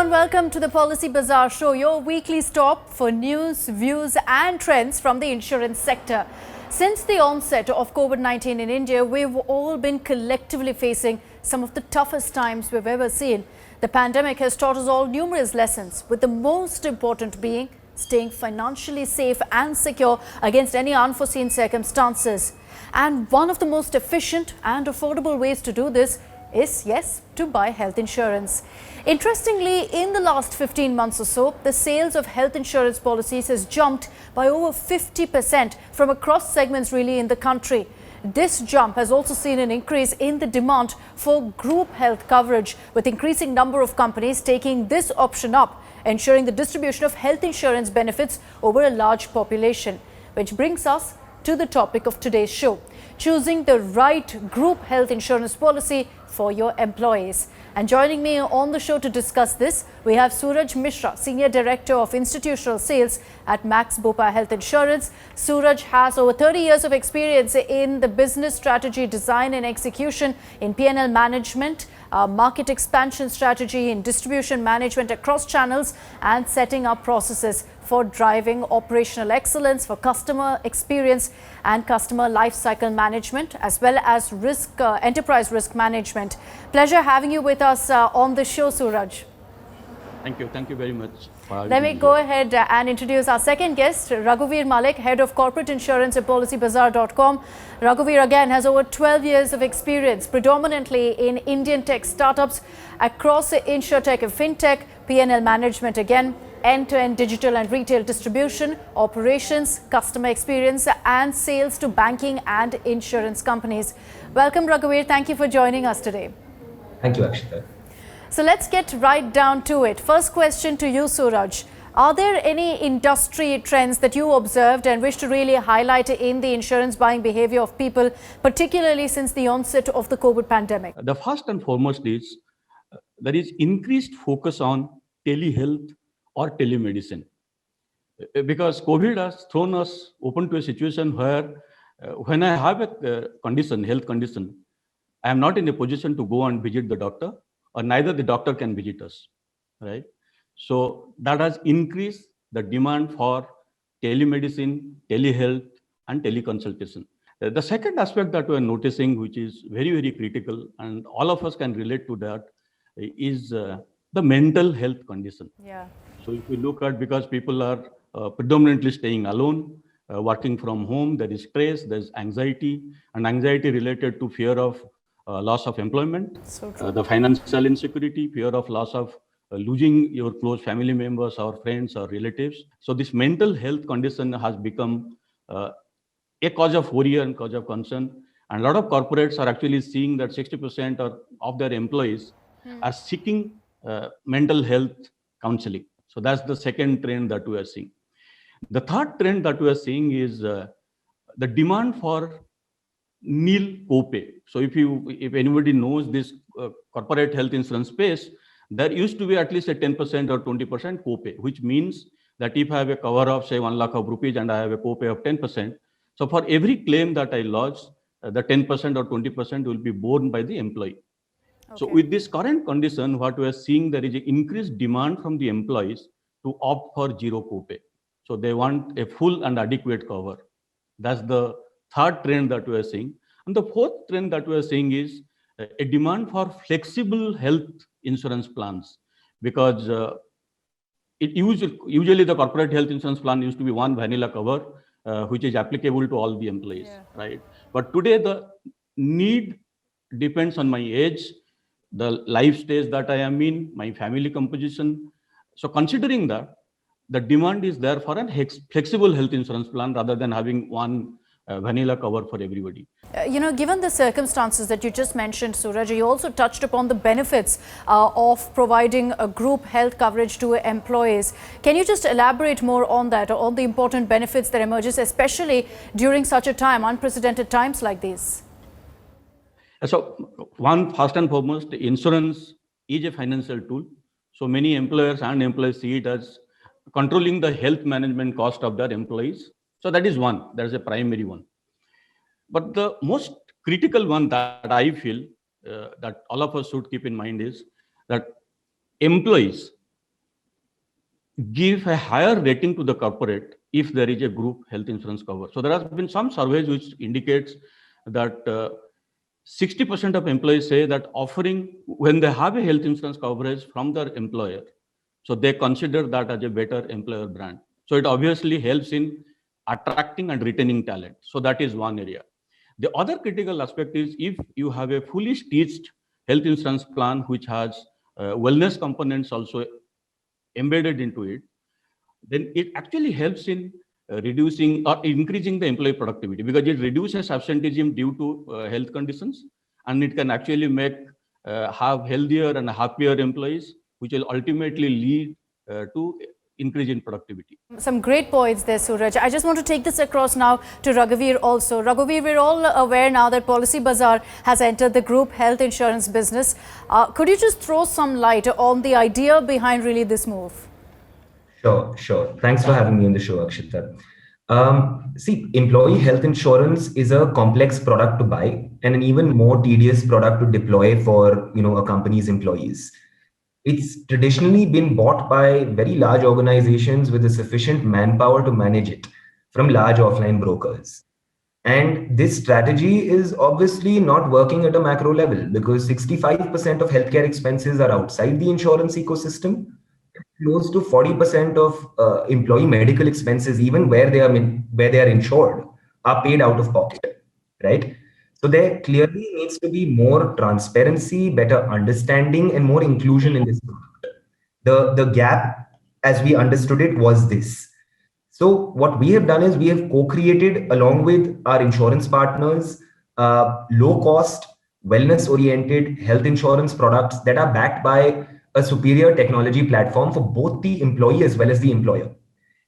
and welcome to the Policybazaar Show, your weekly stop for news, views and trends from the insurance sector. Since the onset of COVID-19 in India, we've all been collectively facing some of the toughest times we've ever seen. The pandemic has taught us all numerous lessons, with the most important being staying financially safe and secure against any unforeseen circumstances. And one of the most efficient and affordable ways to do this is, yes, to buy health insurance. Interestingly, in the last 15 months or so, the sales of health insurance policies has jumped by over 50% from across segments really in the country. This jump has also seen an increase in the demand for group health coverage, with increasing number of companies taking this option up, ensuring the distribution of health insurance benefits over a large population. Which brings us to the topic of today's show: choosing the right group health insurance policy for your employees. And joining me on the show to discuss this, we have Suraj Mishra, Senior Director of Institutional Sales at Max Bupa Health Insurance. Suraj has over 30 years of experience in the business strategy, design and execution, in P&L management, market expansion strategy, in distribution management across channels, and setting up processes for driving operational excellence, for customer experience and customer life cycle management, as well as enterprise risk management. Pleasure having you with us on the show, Suraj. Thank you. Thank you very much. Let me go ahead and introduce our second guest, Raghuveer Malik, Head of Corporate Insurance at Policybazaar.com. Raghuveer again has over 12 years of experience, predominantly in Indian tech startups across InsurTech and FinTech, P&L management again, end-to-end digital and retail distribution, operations, customer experience and sales to banking and insurance companies. Welcome, Raghuveer. Thank you for joining us today. Thank you, Akshita. So let's get right down to it. First question to you, Suraj. Are there any industry trends that you observed and wish to really highlight in the insurance buying behavior of people, particularly since the onset of the COVID pandemic? The first and foremost is there is increased focus on telehealth or telemedicine, because COVID has thrown us open to a situation where when I have a condition, health condition, I am not in a position to go and visit the doctor, or neither the doctor can visit us, right? So that has increased the demand for telemedicine, telehealth and teleconsultation. The second aspect that we are noticing, which is very, very critical, and all of us can relate to that, is the mental health condition. Yeah. So if we look at, because people are predominantly staying alone, working from home, there is stress, there's anxiety, and anxiety related to fear of loss of employment, So true. the financial insecurity, fear of loss of losing your close family members or friends or relatives. So this mental health condition has become a cause of worry and cause of concern. And a lot of corporates are actually seeing that 60% of their employees are seeking mental health counseling. So that's the second trend that we are seeing. The third trend that we are seeing is the demand for nil copay. So if anybody knows this corporate health insurance space, there used to be at least a 10% or 20% copay, which means that if I have a cover of say 1 lakh of rupees and I have a copay of 10%, so for every claim that I lodge, the 10% or 20% will be borne by the employee. Okay. So with this current condition, what we are seeing, there is an increased demand from the employees to opt for zero copay. So they want a full and adequate cover. That's the third trend that we are seeing. And the fourth trend that we are seeing is a demand for flexible health insurance plans, because usually the corporate health insurance plan used to be one vanilla cover, which is applicable to all the employees, right? But today the need depends on my age, the life stage that I am in, my family composition. So considering that, the demand is there for a flexible health insurance plan rather than having one vanilla cover for everybody. Given the circumstances that you just mentioned, Suraj, you also touched upon the benefits of providing a group health coverage to employees. Can you just elaborate more on that, on the important benefits that emerges, especially during such a time, unprecedented times like these? So first and foremost, insurance is a financial tool. So many employers and employees see it as controlling the health management cost of their employees. So that is one, that is a primary one. But the most critical one that I feel that all of us should keep in mind is that employees give a higher rating to the corporate if there is a group health insurance cover. So there has been some surveys which indicates that 60% of employees say that offering, when they have a health insurance coverage from their employer, so they consider that as a better employer brand. So it obviously helps in attracting and retaining talent. So that is one area. The other critical aspect is if you have a fully stitched health insurance plan which has wellness components also embedded into it, then it actually helps in reducing or increasing the employee productivity, because it reduces absenteeism due to health conditions, and it can actually make have healthier and happier employees, which will ultimately lead to increase in productivity. Some great points there, Suraj. I just want to take this across now to Raghuveer also. Raghuveer, we're all aware now that Policybazaar has entered the group health insurance business. Could you just throw some light on the idea behind really this move? Sure. Thanks for having me on the show, Akshita. See, employee health insurance is a complex product to buy and an even more tedious product to deploy for, a company's employees. It's traditionally been bought by very large organizations with a sufficient manpower to manage it from large offline brokers. And this strategy is obviously not working at a macro level because 65% of healthcare expenses are outside the insurance ecosystem. Close to 40% of employee medical expenses, even where they are insured, are paid out of pocket, right? So there clearly needs to be more transparency, better understanding, and more inclusion in this product. The gap, as we understood it, was this. So what we have done is we have co-created along with our insurance partners, low-cost, wellness-oriented health insurance products that are backed by a superior technology platform for both the employee as well as the employer.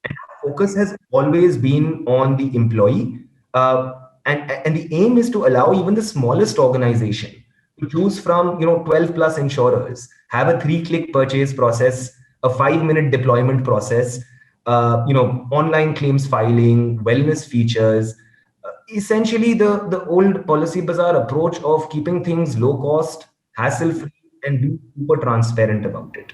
And our focus has always been on the employee. And the aim is to allow even the smallest organization to choose from 12 plus insurers, have a 3-click purchase process, a 5-minute deployment process, online claims filing, wellness features, essentially the old Policybazaar approach of keeping things low cost, hassle free, and be super transparent about it.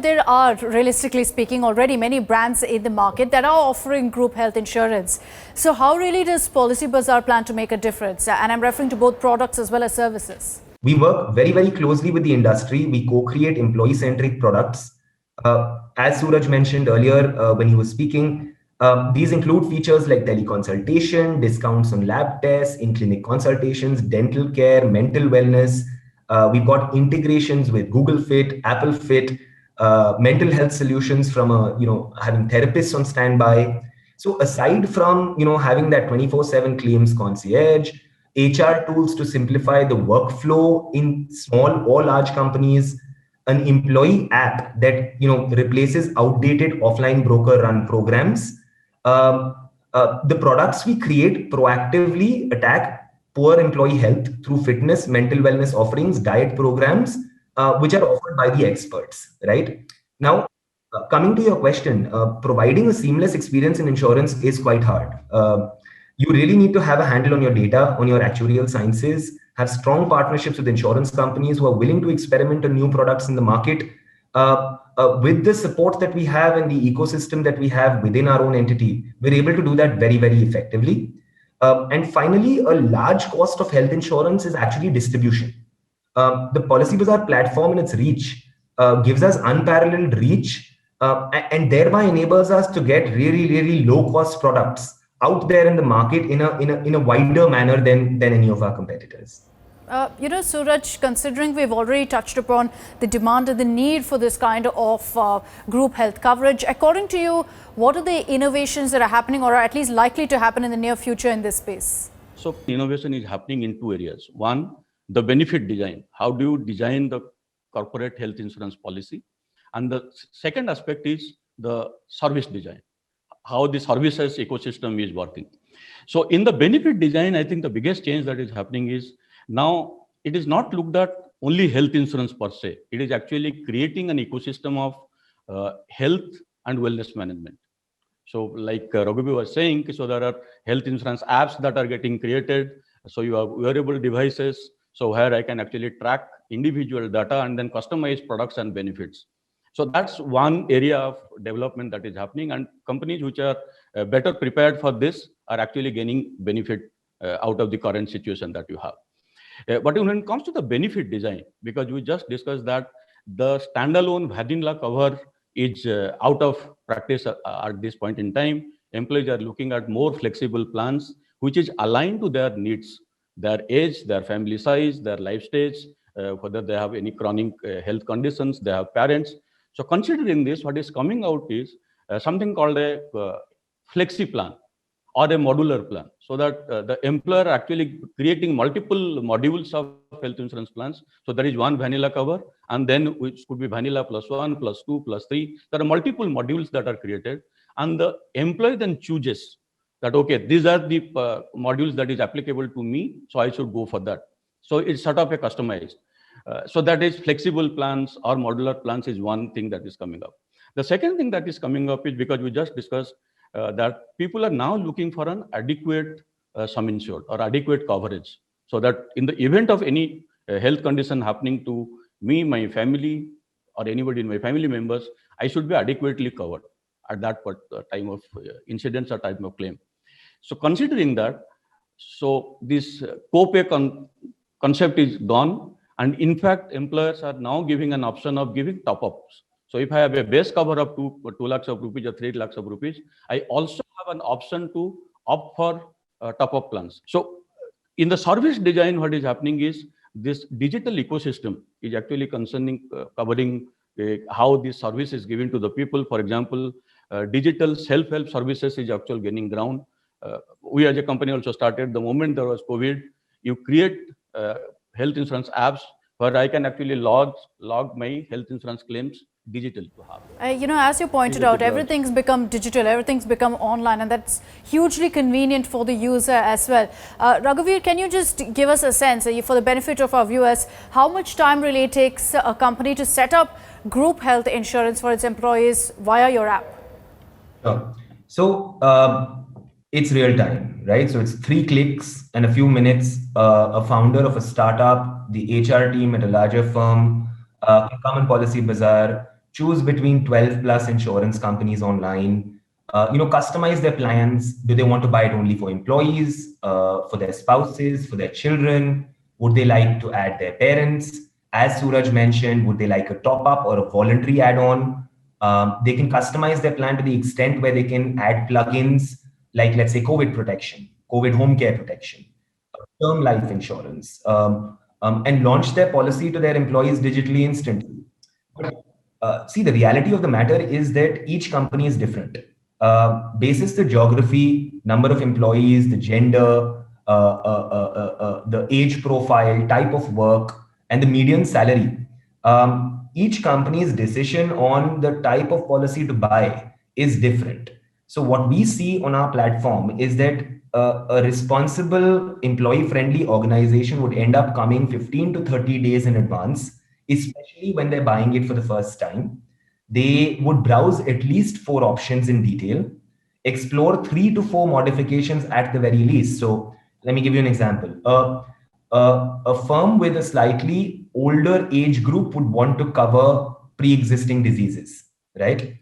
There are, realistically speaking, already many brands in the market that are offering group health insurance. So how really does Policybazaar plan to make a difference? And I'm referring to both products as well as services. We work very, very closely with the industry. We co-create employee-centric products. As Suraj mentioned earlier when he was speaking, these include features like teleconsultation, discounts on lab tests, in-clinic consultations, dental care, mental wellness. We've got integrations with Google Fit, Apple Fit, mental health solutions from having therapists on standby. So aside from having that 24/7 claims concierge, HR tools to simplify the workflow in small or large companies, an employee app that replaces outdated offline broker run programs. The products we create proactively attack poor employee health through fitness, mental wellness offerings, diet programs, which are offered by the experts, right? Now, coming to your question, providing a seamless experience in insurance is quite hard. You really need to have a handle on your data, on your actuarial sciences, have strong partnerships with insurance companies who are willing to experiment on new products in the market. With the support that we have and the ecosystem that we have within our own entity, we're able to do that very, very effectively. And finally, a large cost of health insurance is actually distribution. The Policybazaar platform and its reach gives us unparalleled reach and thereby enables us to get really, really low cost products out there in the market in a wider manner than any of our competitors. Suraj, considering we've already touched upon the demand and the need for this kind of group health coverage, according to you, what are the innovations that are happening or are at least likely to happen in the near future in this space? So innovation is happening in 2 areas. One, the benefit design. How do you design the corporate health insurance policy? And the second aspect is the service design, how the services ecosystem is working. So in the benefit design, I think the biggest change that is happening is now it is not looked at only health insurance per se. It is actually creating an ecosystem of health and wellness management. So like Raghuveer was saying, so there are health insurance apps that are getting created. So you have wearable devices. So where I can actually track individual data and then customize products and benefits. So that's one area of development that is happening, and companies which are better prepared for this are actually gaining benefit out of the current situation that you have. But when it comes to the benefit design, because we just discussed that the standalone vanilla cover is out of practice at this point in time. Employees are looking at more flexible plans, which is aligned to their needs, their age, their family size, their life stage, whether they have any chronic health conditions, they have parents. So considering this, what is coming out is something called a flexi plan or a modular plan, so that the employer actually creating multiple modules of health insurance plans. So there is one vanilla cover, and then which could be vanilla plus 1, plus 2, plus 3. There are multiple modules that are created, and the employee then chooses that, okay, these are the modules that is applicable to me, so I should go for that. So it's sort of a customized. So that is flexible plans or modular plans is one thing that is coming up. The second thing that is coming up is, because we just discussed that people are now looking for an adequate sum insured or adequate coverage, so that in the event of any health condition happening to me, my family, or anybody in my family members, I should be adequately covered at that time of incidents or time of claim. So considering that, so this co-pay concept is gone, and in fact, employers are now giving an option of giving top-ups. So if I have a base cover of 2 lakhs of rupees or 3 lakhs of rupees, I also have an option to opt for top-up plans. So in the service design, what is happening is this digital ecosystem is actually covering how this service is given to the people. For example, digital self-help services is actually gaining ground. We as a company also started, the moment there was COVID, you create health insurance apps where I can actually log my health insurance claims digital to have. As you pointed out, everything's become digital, everything's become online, and that's hugely convenient for the user as well. Raghuveer, can you just give us a sense, for the benefit of our viewers, how much time really takes a company to set up group health insurance for its employees via your app? Sure. So it's real time, right? So it's 3 clicks and a few minutes. A founder of a startup, the HR team at a larger firm, can come on Policybazaar, choose between 12 plus insurance companies online, customize their plans. Do they want to buy it only for employees, for their spouses, for their children? Would they like to add their parents? As Suraj mentioned, would they like a top up or a voluntary add-on? They can customize their plan to the extent where they can add plugins like, let's say, COVID protection, COVID home care protection, term life insurance, and launch their policy to their employees digitally instantly. But see, the reality of the matter is that each company is different. Basis the geography, number of employees, the gender, the age profile, type of work, and the median salary. Each company's decision on the type of policy to buy is different. So what we see on our platform is that a responsible, employee-friendly organization would end up coming 15 to 30 days in advance, especially when they're buying it for the first time. They would browse at least 4 options in detail, explore 3 to 4 modifications at the very least. So let me give you an example. A firm with a slightly older age group would want to cover pre-existing diseases, right?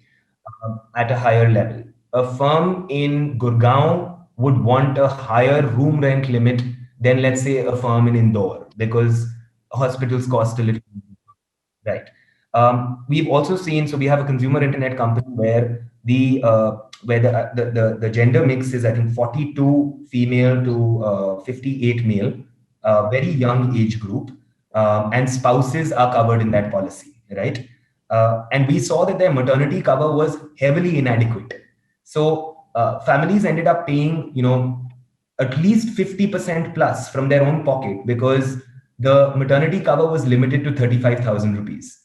At a higher level. A firm in Gurgaon would want a higher room rent limit than, let's say, a firm in Indore, because hospitals cost a little, right? We've also seen, so we have a consumer internet company where the gender mix is, I think, 42 female to 58 male, very young age group, and spouses are covered in that policy, right? And we saw that their maternity cover was heavily inadequate. So families ended up paying, at least 50% plus from their own pocket, because the maternity cover was limited to 35,000 rupees.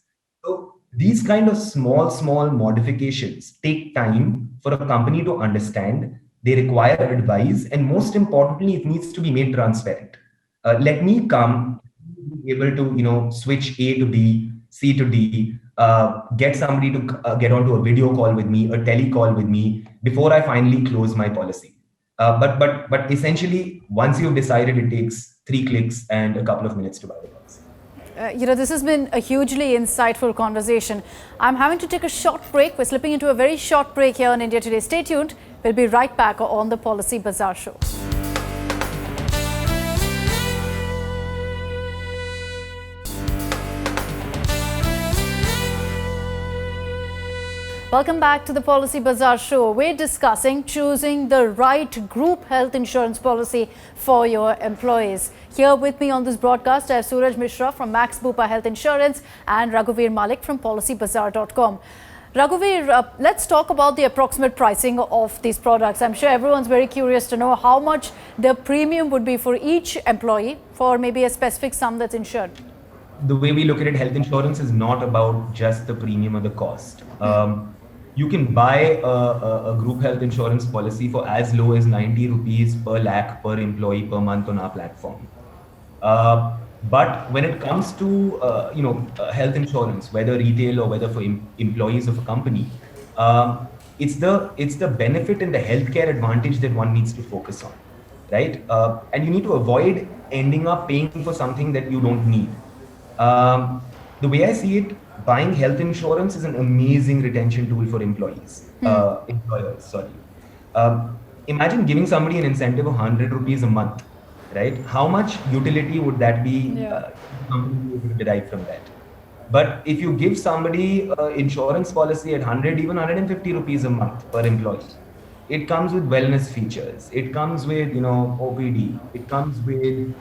So these kind of small modifications take time for a company to understand. They require advice, and most importantly, it needs to be made transparent. Let me come, be able to, switch A to B, C to D, get somebody to get onto a video call with me, a telecall with me before I finally close my policy. But essentially, once you've decided, it takes 3 clicks and a couple of minutes to buy the policy. This has been a hugely insightful conversation. I'm having to take a short break. We're slipping into a very short break here on India Today. Stay tuned. We'll be right back on the Policy Bazaar Show. Welcome back to the Policy Bazaar Show. We're discussing choosing the right group health insurance policy for your employees. Here with me on this broadcast, I have Suraj Mishra from Max Bupa Health Insurance and Raghuveer Malik from Policybazaar.com. Raghuveer, let's talk about the approximate pricing of these products. I'm sure everyone's very curious to know how much the premium would be for each employee for maybe a specific sum that's insured. The way we look at it, health insurance is not about just the premium or the cost. You can buy a group health insurance policy for as low as 90 rupees per lakh per employee per month on our platform. But when it comes to health insurance, whether retail or whether for employees of a company, it's the benefit and the healthcare advantage that one needs to focus on, right? And you need to avoid ending up paying for something that you don't need. The way I see it, buying health insurance is an amazing retention tool for employers. Imagine giving somebody an incentive of 100 rupees a month, right? How much utility would that be derived from that? But if you give somebody an insurance policy at 100, even 150 rupees a month per employee, it comes with wellness features. It comes with, OPD. It comes with,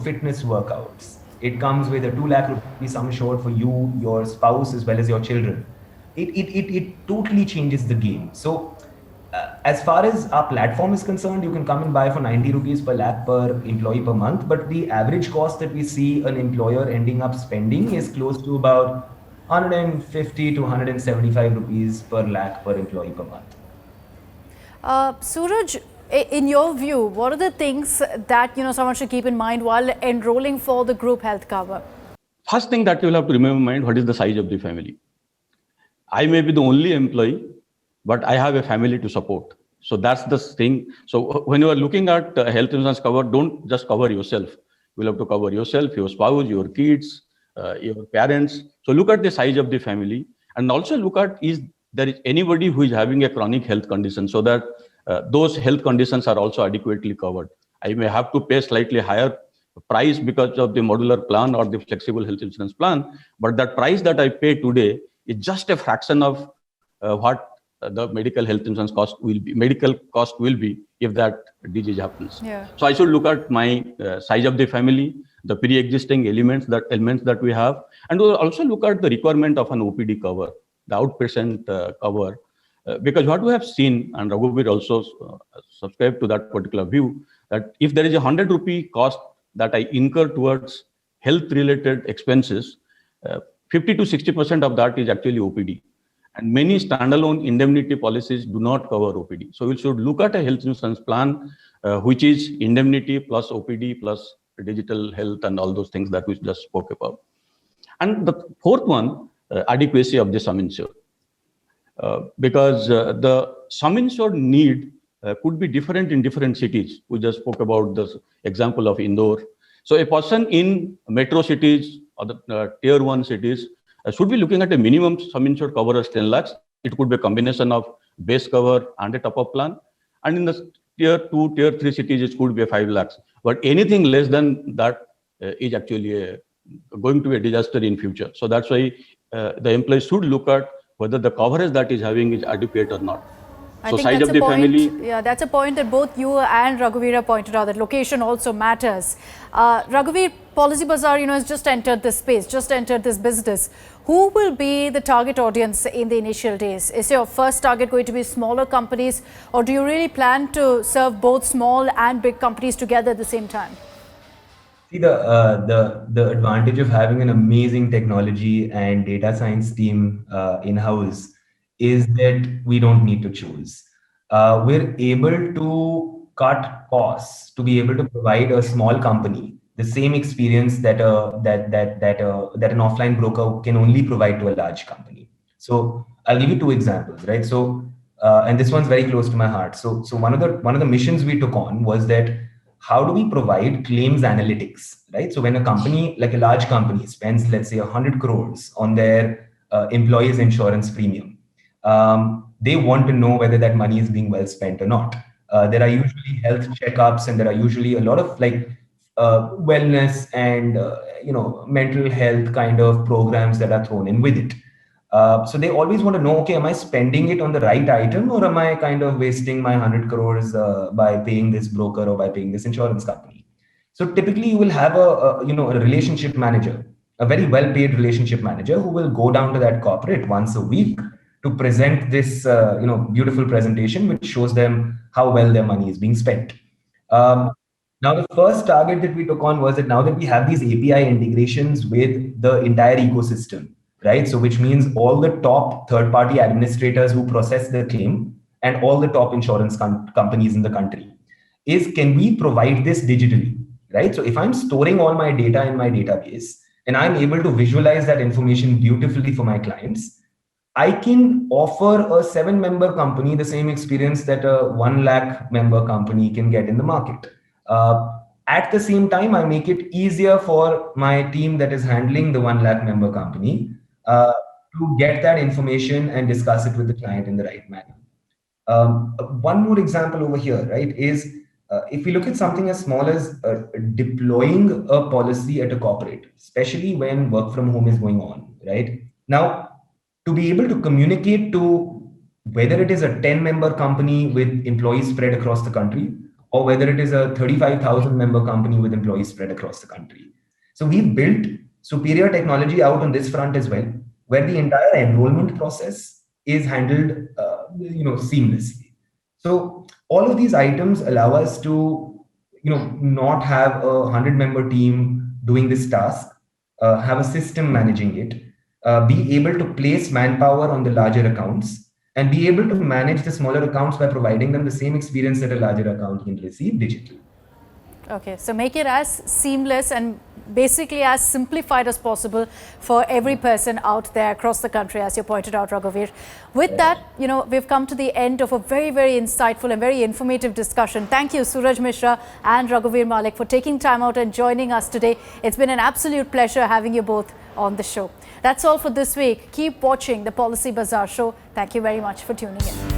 fitness workouts. It comes with a 2 lakh rupees sum assured for you, your spouse, as well as your children. It totally changes the game. So as far as our platform is concerned, you can come and buy for 90 rupees per lakh per employee per month. But the average cost that we see an employer ending up spending is close to about 150 to 175 rupees per lakh per employee per month. Suraj, in your view, what are the things that someone should keep in mind while enrolling for the group health cover? First thing that you will have to remember in mind, what is the size of the family? I may be the only employee, but I have a family to support. So that's the thing. So when you are looking at health insurance cover, don't just cover yourself. You will have to cover yourself, your spouse, your kids, your parents. So look at the size of the family, and also look at is there is anybody who is having a chronic health condition, so that those health conditions are also adequately covered. I may have to pay slightly higher price because of the modular plan or the flexible health insurance plan, but that price that I pay today is just a fraction of what the medical health insurance cost will be if that disease happens. Yeah. So I should look at my size of the family, the pre-existing elements that we have, and we'll also look at the requirement of an OPD cover, the outpatient cover. Because what we have seen, and Raghuveer also subscribed to that particular view, that if there is a 100 rupee cost that I incur towards health-related expenses, 50 to 60% of that is actually OPD. And many standalone indemnity policies do not cover OPD. So we should look at a health insurance plan, which is indemnity plus OPD plus digital health and all those things that we just spoke about. And the fourth one, adequacy of the sum insured. Because the sum insured need could be different in different cities. We just spoke about the example of Indore. So a person in metro cities or the tier 1 cities should be looking at a minimum sum insured cover as 10 lakhs. It could be a combination of base cover and a top-up plan. And in the tier 2, tier 3 cities, it could be a 5 lakhs. But anything less than that is actually going to be a disaster in future. So that's why the employee should look at whether the coverage that is having is adequate or not. I think size of the family. Yeah, that's a point that both you and Raghuveer pointed out, that location also matters. Raghuveer, Policybazaar, has just entered this space, just entered this business. Who will be the target audience in the initial days? Is your first target going to be smaller companies, or do you really plan to serve both small and big companies together at the same time? See, the advantage of having an amazing technology and data science team in-house is that we don't need to choose. We're able to cut costs to be able to provide a small company the same experience that an offline broker can only provide to a large company. So I'll give you two examples, right? So and this one's very close to my heart. So one of the missions we took on was that how do we provide claims analytics, right? So when a company, like a large company, spends, let's say, 100 crores on their employees' insurance premium, they want to know whether that money is being well spent or not. There are usually health checkups, and there are usually a lot of wellness and mental health kind of programs that are thrown in with it. So they always want to know, okay, am I spending it on the right item, or am I kind of wasting my 100 crores by paying this broker or by paying this insurance company? So typically you will have a relationship manager, a very well-paid relationship manager, who will go down to that corporate once a week to present this beautiful presentation which shows them how well their money is being spent. Now, the first target that we took on was that now that we have these API integrations with the entire ecosystem, right? So which means all the top third-party administrators who process the claim and all the top insurance companies in the country, can we provide this digitally, right? So if I'm storing all my data in my database and I'm able to visualize that information beautifully for my clients, I can offer a 7-member company the same experience that a 1 lakh member company can get in the market. At the same time, I make it easier for my team that is handling the 1 lakh member company to get that information and discuss it with the client in the right manner. One more example over here, right, is if we look at something as small as deploying a policy at a corporate, especially when work from home is going on, right? Now, to be able to communicate to whether it is a 10-member company with employees spread across the country, or whether it is a 35,000-member company with employees spread across the country. So we've built superior technology out on this front as well, where the entire enrollment process is handled seamlessly. So all of these items allow us to not have a 100-member team doing this task, have a system managing it, be able to place manpower on the larger accounts, and be able to manage the smaller accounts by providing them the same experience that a larger account can receive digitally. Okay, so make it as seamless and basically as simplified as possible for every person out there across the country, as you pointed out, Raghuveer. With that, we've come to the end of a very, very insightful and very informative discussion. Thank you, Suraj Mishra and Raghuveer Malik, for taking time out and joining us today. It's been an absolute pleasure having you both on the show. That's all for this week. Keep watching the Policybazaar Show. Thank you very much for tuning in.